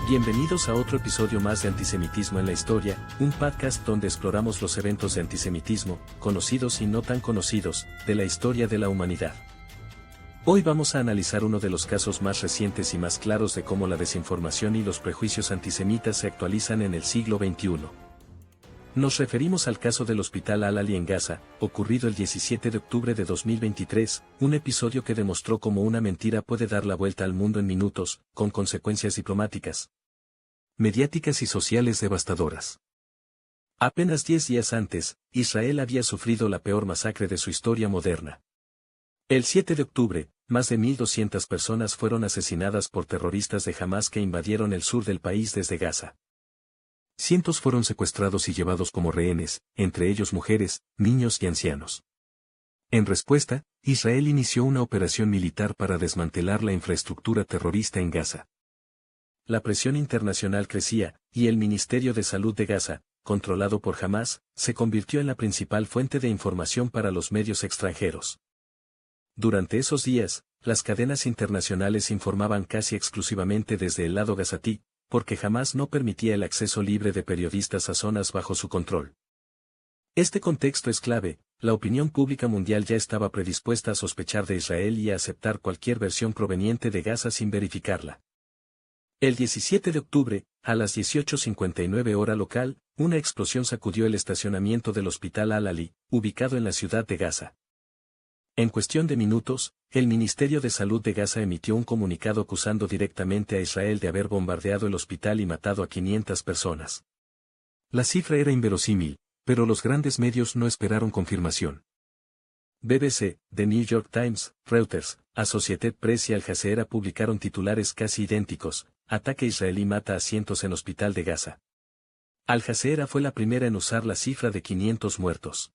Bienvenidos a otro episodio más de Antisemitismo en la Historia, un podcast donde exploramos los eventos de antisemitismo, conocidos y no tan conocidos, de la historia de la humanidad. Hoy vamos a analizar uno de los casos más recientes y más claros de cómo la desinformación y los prejuicios antisemitas se actualizan en el siglo XXI. Nos referimos al caso del Hospital Al-Ahli en Gaza, ocurrido el 17 de octubre de 2023, un episodio que demostró cómo una mentira puede dar la vuelta al mundo en minutos, con consecuencias diplomáticas, mediáticas y sociales devastadoras. Apenas 10 días antes, Israel había sufrido la peor masacre de su historia moderna. El 7 de octubre, más de 1.200 personas fueron asesinadas por terroristas de Hamás que invadieron el sur del país desde Gaza. Cientos fueron secuestrados y llevados como rehenes, entre ellos mujeres, niños y ancianos. En respuesta, Israel inició una operación militar para desmantelar la infraestructura terrorista en Gaza. La presión internacional crecía, y el Ministerio de Salud de Gaza, controlado por Hamás, se convirtió en la principal fuente de información para los medios extranjeros. Durante esos días, las cadenas internacionales informaban casi exclusivamente desde el lado gazatí, porque Hamás no permitía el acceso libre de periodistas a zonas bajo su control. Este contexto es clave, la opinión pública mundial ya estaba predispuesta a sospechar de Israel y a aceptar cualquier versión proveniente de Gaza sin verificarla. El 17 de octubre, a las 18:59 hora local, una explosión sacudió el estacionamiento del Hospital Al-Ahli, ubicado en la ciudad de Gaza. En cuestión de minutos, el Ministerio de Salud de Gaza emitió un comunicado acusando directamente a Israel de haber bombardeado el hospital y matado a 500 personas. La cifra era inverosímil, pero los grandes medios no esperaron confirmación. BBC, The New York Times, Reuters, Associated Press y Al Jazeera publicaron titulares casi idénticos: ataque israelí mata a cientos en hospital de Gaza. Al Jazeera fue la primera en usar la cifra de 500 muertos.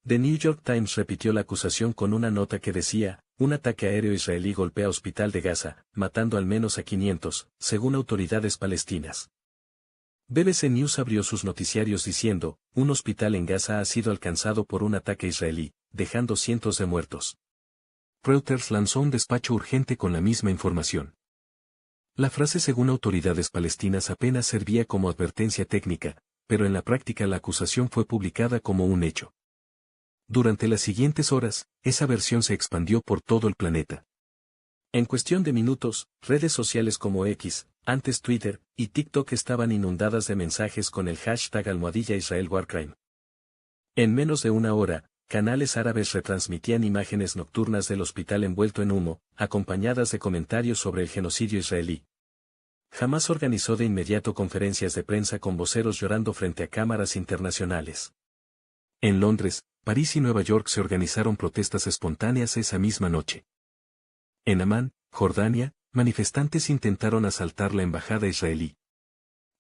The New York Times repitió la acusación con una nota que decía: un ataque aéreo israelí golpea hospital de Gaza, matando al menos a 500, según autoridades palestinas. BBC News abrió sus noticiarios diciendo: un hospital en Gaza ha sido alcanzado por un ataque israelí, dejando cientos de muertos. Reuters lanzó un despacho urgente con la misma información. La frase según autoridades palestinas apenas servía como advertencia técnica, pero en la práctica la acusación fue publicada como un hecho. Durante las siguientes horas, esa versión se expandió por todo el planeta. En cuestión de minutos, redes sociales como X, antes Twitter, y TikTok estaban inundadas de mensajes con el hashtag #IsraelWarCrime. En menos de una hora, canales árabes retransmitían imágenes nocturnas del hospital envuelto en humo, acompañadas de comentarios sobre el genocidio israelí. Hamás organizó de inmediato conferencias de prensa con voceros llorando frente a cámaras internacionales. En Londres, París y Nueva York se organizaron protestas espontáneas esa misma noche. En Amán, Jordania, manifestantes intentaron asaltar la embajada israelí.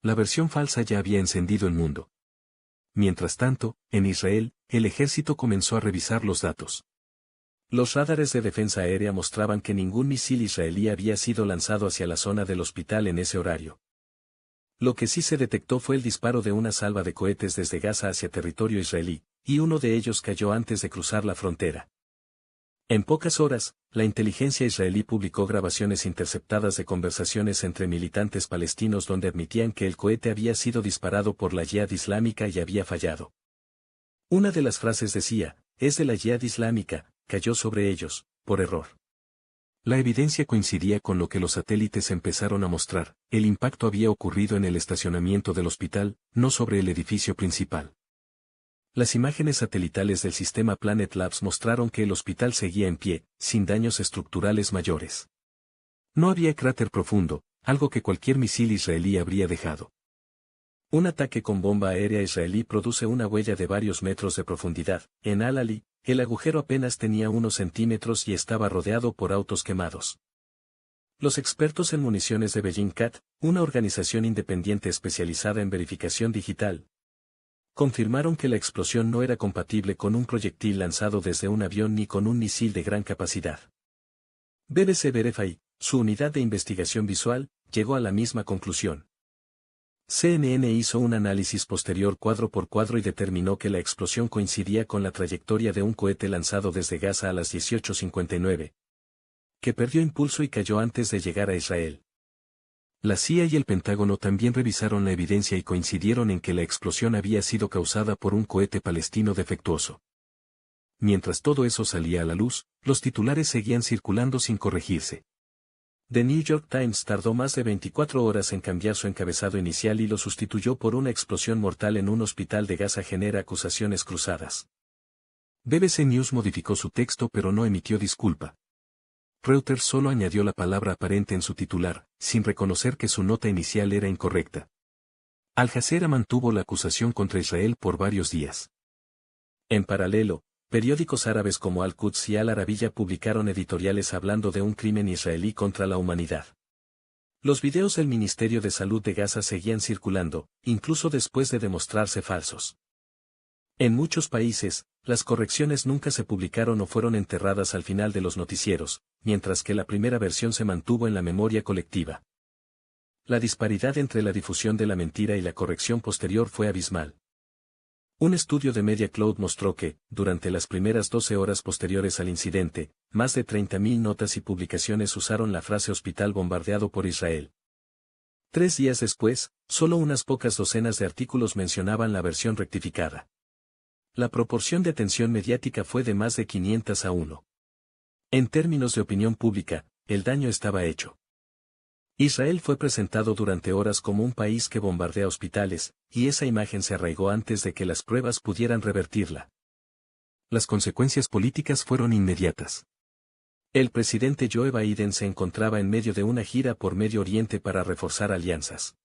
La versión falsa ya había encendido el mundo. Mientras tanto, en Israel, el ejército comenzó a revisar los datos. Los radares de defensa aérea mostraban que ningún misil israelí había sido lanzado hacia la zona del hospital en ese horario. Lo que sí se detectó fue el disparo de una salva de cohetes desde Gaza hacia territorio israelí, y uno de ellos cayó antes de cruzar la frontera. En pocas horas, la inteligencia israelí publicó grabaciones interceptadas de conversaciones entre militantes palestinos donde admitían que el cohete había sido disparado por la Yihad Islámica y había fallado. Una de las frases decía: es de la Yihad Islámica, cayó sobre ellos, por error. La evidencia coincidía con lo que los satélites empezaron a mostrar: el impacto había ocurrido en el estacionamiento del hospital, no sobre el edificio principal. Las imágenes satelitales del sistema Planet Labs mostraron que el hospital seguía en pie, sin daños estructurales mayores. No había cráter profundo, algo que cualquier misil israelí habría dejado. Un ataque con bomba aérea israelí produce una huella de varios metros de profundidad. En Al-Ahli, el agujero apenas tenía unos centímetros y estaba rodeado por autos quemados. Los expertos en municiones de Bellingcat, una organización independiente especializada en verificación digital, confirmaron que la explosión no era compatible con un proyectil lanzado desde un avión ni con un misil de gran capacidad. BBC Verify, su unidad de investigación visual, llegó a la misma conclusión. CNN hizo un análisis posterior cuadro por cuadro y determinó que la explosión coincidía con la trayectoria de un cohete lanzado desde Gaza a las 18:59, que perdió impulso y cayó antes de llegar a Israel. La CIA y el Pentágono también revisaron la evidencia y coincidieron en que la explosión había sido causada por un cohete palestino defectuoso. Mientras todo eso salía a la luz, los titulares seguían circulando sin corregirse. The New York Times tardó más de 24 horas en cambiar su encabezado inicial y lo sustituyó por una explosión mortal en un hospital de Gaza genera acusaciones cruzadas. BBC News modificó su texto pero no emitió disculpa. Reuters solo añadió la palabra aparente en su titular, sin reconocer que su nota inicial era incorrecta. Al Jazeera mantuvo la acusación contra Israel por varios días. En paralelo, periódicos árabes como Al-Quds y Al-Arabiya publicaron editoriales hablando de un crimen israelí contra la humanidad. Los videos del Ministerio de Salud de Gaza seguían circulando, incluso después de demostrarse falsos. En muchos países, las correcciones nunca se publicaron o fueron enterradas al final de los noticieros, mientras que la primera versión se mantuvo en la memoria colectiva. La disparidad entre la difusión de la mentira y la corrección posterior fue abismal. Un estudio de Media Cloud mostró que, durante las primeras 12 horas posteriores al incidente, más de 30.000 notas y publicaciones usaron la frase hospital bombardeado por Israel. 3 días después, solo unas pocas docenas de artículos mencionaban la versión rectificada. La proporción de atención mediática fue de más de 500 a 1. En términos de opinión pública, el daño estaba hecho. Israel fue presentado durante horas como un país que bombardea hospitales, y esa imagen se arraigó antes de que las pruebas pudieran revertirla. Las consecuencias políticas fueron inmediatas. El presidente Joe Biden se encontraba en medio de una gira por Medio Oriente para reforzar alianzas.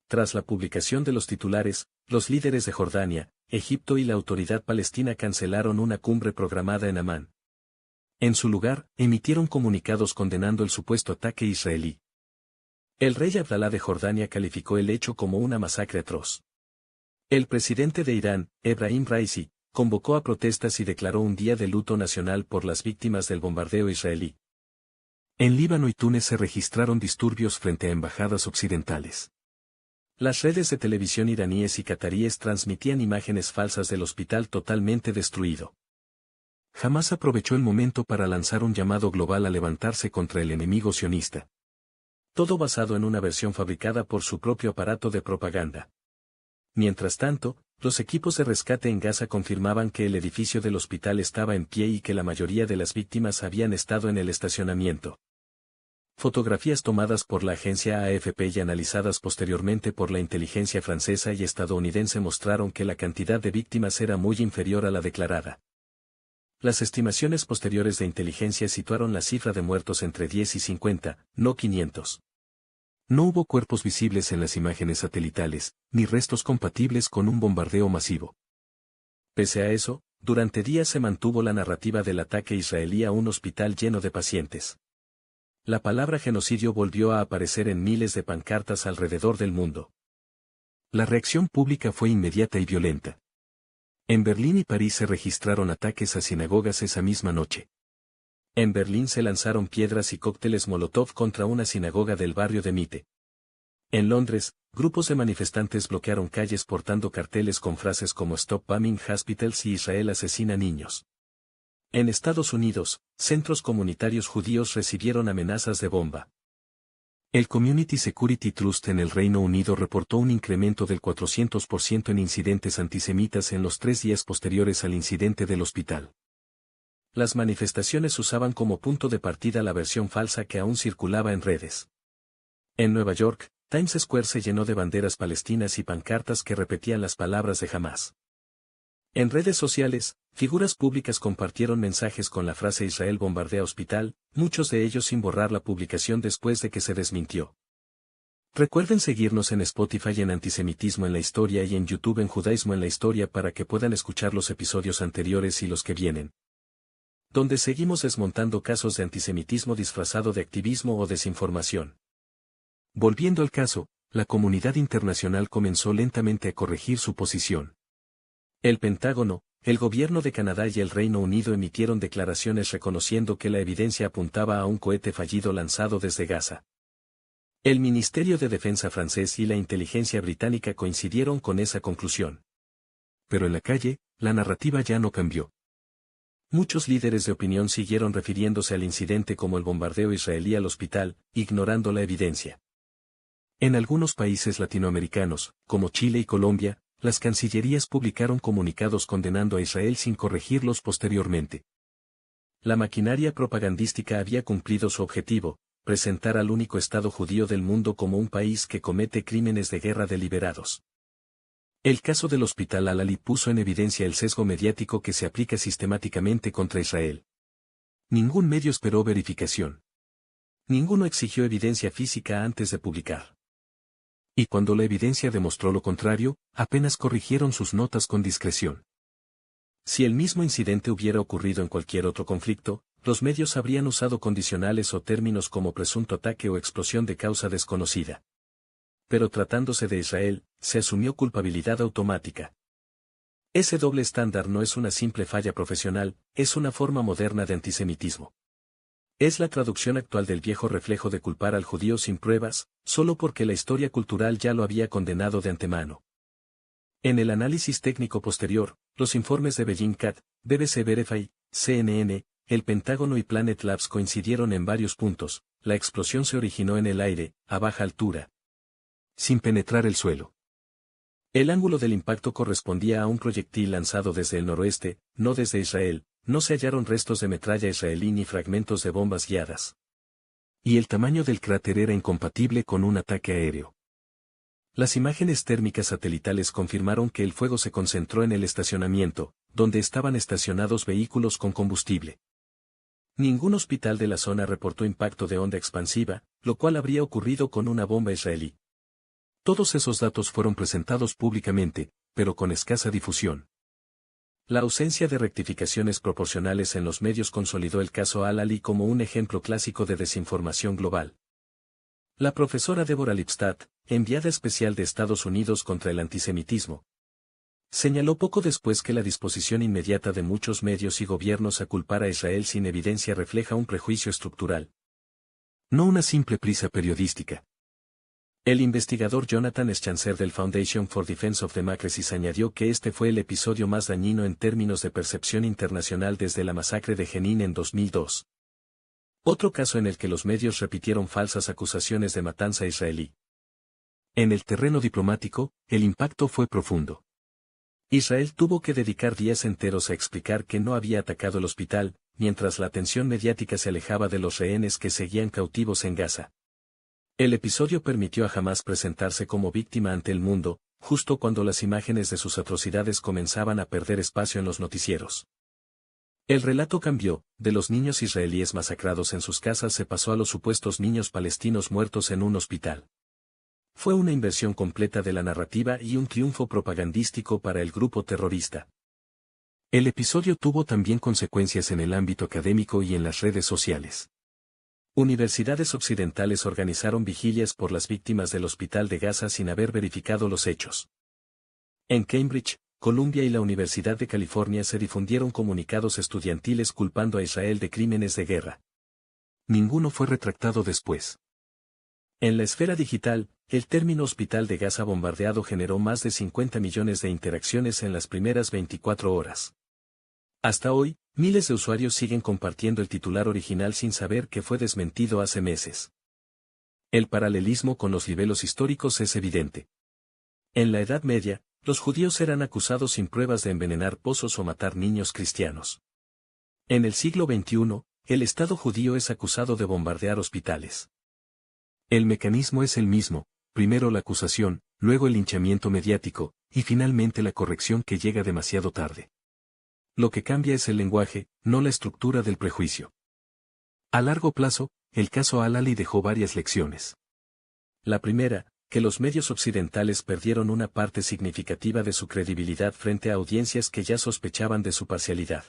Tras la publicación de los titulares, los líderes de Jordania, Egipto y la autoridad palestina cancelaron una cumbre programada en Amán. En su lugar, emitieron comunicados condenando el supuesto ataque israelí. El rey Abdalá de Jordania calificó el hecho como una masacre atroz. El presidente de Irán, Ebrahim Raisi, convocó a protestas y declaró un día de luto nacional por las víctimas del bombardeo israelí. En Líbano y Túnez se registraron disturbios frente a embajadas occidentales. Las redes de televisión iraníes y cataríes transmitían imágenes falsas del hospital totalmente destruido. Hamás aprovechó el momento para lanzar un llamado global a levantarse contra el enemigo sionista. Todo basado en una versión fabricada por su propio aparato de propaganda. Mientras tanto, los equipos de rescate en Gaza confirmaban que el edificio del hospital estaba en pie y que la mayoría de las víctimas habían estado en el estacionamiento. Fotografías tomadas por la agencia AFP y analizadas posteriormente por la inteligencia francesa y estadounidense mostraron que la cantidad de víctimas era muy inferior a la declarada. Las estimaciones posteriores de inteligencia situaron la cifra de muertos entre 10 y 50, no 500. No hubo cuerpos visibles en las imágenes satelitales, ni restos compatibles con un bombardeo masivo. Pese a eso, durante días se mantuvo la narrativa del ataque israelí a un hospital lleno de pacientes. La palabra genocidio volvió a aparecer en miles de pancartas alrededor del mundo. La reacción pública fue inmediata y violenta. En Berlín y París se registraron ataques a sinagogas esa misma noche. En Berlín se lanzaron piedras y cócteles Molotov contra una sinagoga del barrio de Mitte. En Londres, grupos de manifestantes bloquearon calles portando carteles con frases como Stop Bombing Hospitals y Israel asesina niños. En Estados Unidos, centros comunitarios judíos recibieron amenazas de bomba. El Community Security Trust en el Reino Unido reportó un incremento del 400% en incidentes antisemitas en los 3 días posteriores al incidente del hospital. Las manifestaciones usaban como punto de partida la versión falsa que aún circulaba en redes. En Nueva York, Times Square se llenó de banderas palestinas y pancartas que repetían las palabras de Hamás. En redes sociales, figuras públicas compartieron mensajes con la frase Israel bombardea hospital, muchos de ellos sin borrar la publicación después de que se desmintió. Recuerden seguirnos en Spotify en Antisemitismo en la Historia y en YouTube en Judaísmo en la Historia para que puedan escuchar los episodios anteriores y los que vienen, donde seguimos desmontando casos de antisemitismo disfrazado de activismo o desinformación. Volviendo al caso, la comunidad internacional comenzó lentamente a corregir su posición. El Pentágono, el gobierno de Canadá y el Reino Unido emitieron declaraciones reconociendo que la evidencia apuntaba a un cohete fallido lanzado desde Gaza. El Ministerio de Defensa francés y la inteligencia británica coincidieron con esa conclusión. Pero en la calle, la narrativa ya no cambió. Muchos líderes de opinión siguieron refiriéndose al incidente como el bombardeo israelí al hospital, ignorando la evidencia. En algunos países latinoamericanos, como Chile y Colombia, las cancillerías publicaron comunicados condenando a Israel sin corregirlos posteriormente. La maquinaria propagandística había cumplido su objetivo, presentar al único Estado judío del mundo como un país que comete crímenes de guerra deliberados. El caso del Hospital Al-Ahli puso en evidencia el sesgo mediático que se aplica sistemáticamente contra Israel. Ningún medio esperó verificación. Ninguno exigió evidencia física antes de publicar. Y cuando la evidencia demostró lo contrario, apenas corrigieron sus notas con discreción. Si el mismo incidente hubiera ocurrido en cualquier otro conflicto, los medios habrían usado condicionales o términos como presunto ataque o explosión de causa desconocida. Pero tratándose de Israel, se asumió culpabilidad automática. Ese doble estándar no es una simple falla profesional, es una forma moderna de antisemitismo. Es la traducción actual del viejo reflejo de culpar al judío sin pruebas, solo porque la historia cultural ya lo había condenado de antemano. En el análisis técnico posterior, los informes de Bellingcat, BBC Verify, CNN, el Pentágono y Planet Labs coincidieron en varios puntos. La explosión se originó en el aire, a baja altura, sin penetrar el suelo. El ángulo del impacto correspondía a un proyectil lanzado desde el noroeste, no desde Israel. No se hallaron restos de metralla israelí ni fragmentos de bombas guiadas. Y el tamaño del cráter era incompatible con un ataque aéreo. Las imágenes térmicas satelitales confirmaron que el fuego se concentró en el estacionamiento, donde estaban estacionados vehículos con combustible. Ningún hospital de la zona reportó impacto de onda expansiva, lo cual habría ocurrido con una bomba israelí. Todos esos datos fueron presentados públicamente, pero con escasa difusión. La ausencia de rectificaciones proporcionales en los medios consolidó el caso Al-Ahli como un ejemplo clásico de desinformación global. La profesora Deborah Lipstadt, enviada especial de Estados Unidos contra el antisemitismo, señaló poco después que la disposición inmediata de muchos medios y gobiernos a culpar a Israel sin evidencia refleja un prejuicio estructural, no una simple prisa periodística. El investigador Jonathan Schanzer del Foundation for Defense of Democracy añadió que este fue el episodio más dañino en términos de percepción internacional desde la masacre de Jenin en 2002. Otro caso en el que los medios repitieron falsas acusaciones de matanza israelí. En el terreno diplomático, el impacto fue profundo. Israel tuvo que dedicar días enteros a explicar que no había atacado el hospital, mientras la atención mediática se alejaba de los rehenes que seguían cautivos en Gaza. El episodio permitió a Hamás presentarse como víctima ante el mundo, justo cuando las imágenes de sus atrocidades comenzaban a perder espacio en los noticieros. El relato cambió, de los niños israelíes masacrados en sus casas se pasó a los supuestos niños palestinos muertos en un hospital. Fue una inversión completa de la narrativa y un triunfo propagandístico para el grupo terrorista. El episodio tuvo también consecuencias en el ámbito académico y en las redes sociales. Universidades occidentales organizaron vigilias por las víctimas del hospital de Gaza sin haber verificado los hechos. En Cambridge, Columbia y la Universidad de California se difundieron comunicados estudiantiles culpando a Israel de crímenes de guerra. Ninguno fue retractado después. En la esfera digital, el término Hospital de Gaza bombardeado generó más de 50 millones de interacciones en las primeras 24 horas. Hasta hoy, miles de usuarios siguen compartiendo el titular original sin saber que fue desmentido hace meses. El paralelismo con los libelos históricos es evidente. En la Edad Media, los judíos eran acusados sin pruebas de envenenar pozos o matar niños cristianos. En el siglo XXI, el Estado judío es acusado de bombardear hospitales. El mecanismo es el mismo, primero la acusación, luego el linchamiento mediático, y finalmente la corrección que llega demasiado tarde. Lo que cambia es el lenguaje, no la estructura del prejuicio. A largo plazo, el caso Al-Ahli dejó varias lecciones. La primera, que los medios occidentales perdieron una parte significativa de su credibilidad frente a audiencias que ya sospechaban de su parcialidad.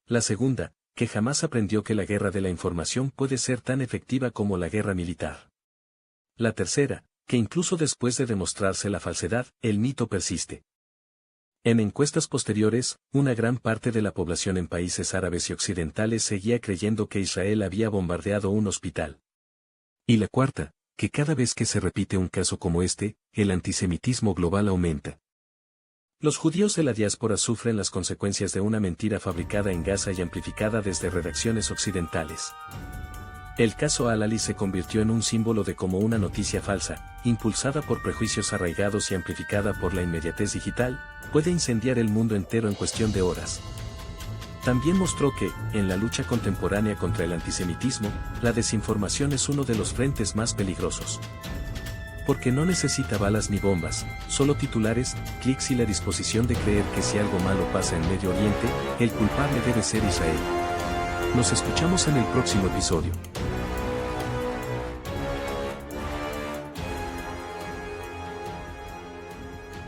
La segunda, que jamás aprendió que la guerra de la información puede ser tan efectiva como la guerra militar. La tercera, que incluso después de demostrarse la falsedad, el mito persiste. En encuestas posteriores, una gran parte de la población en países árabes y occidentales seguía creyendo que Israel había bombardeado un hospital. Y la cuarta, que cada vez que se repite un caso como este, el antisemitismo global aumenta. Los judíos de la diáspora sufren las consecuencias de una mentira fabricada en Gaza y amplificada desde redacciones occidentales. El caso Al-Ali se convirtió en un símbolo de cómo una noticia falsa, impulsada por prejuicios arraigados y amplificada por la inmediatez digital, puede incendiar el mundo entero en cuestión de horas. También mostró que, en la lucha contemporánea contra el antisemitismo, la desinformación es uno de los frentes más peligrosos. Porque no necesita balas ni bombas, solo titulares, clics y la disposición de creer que si algo malo pasa en Medio Oriente, el culpable debe ser Israel. Nos escuchamos en el próximo episodio.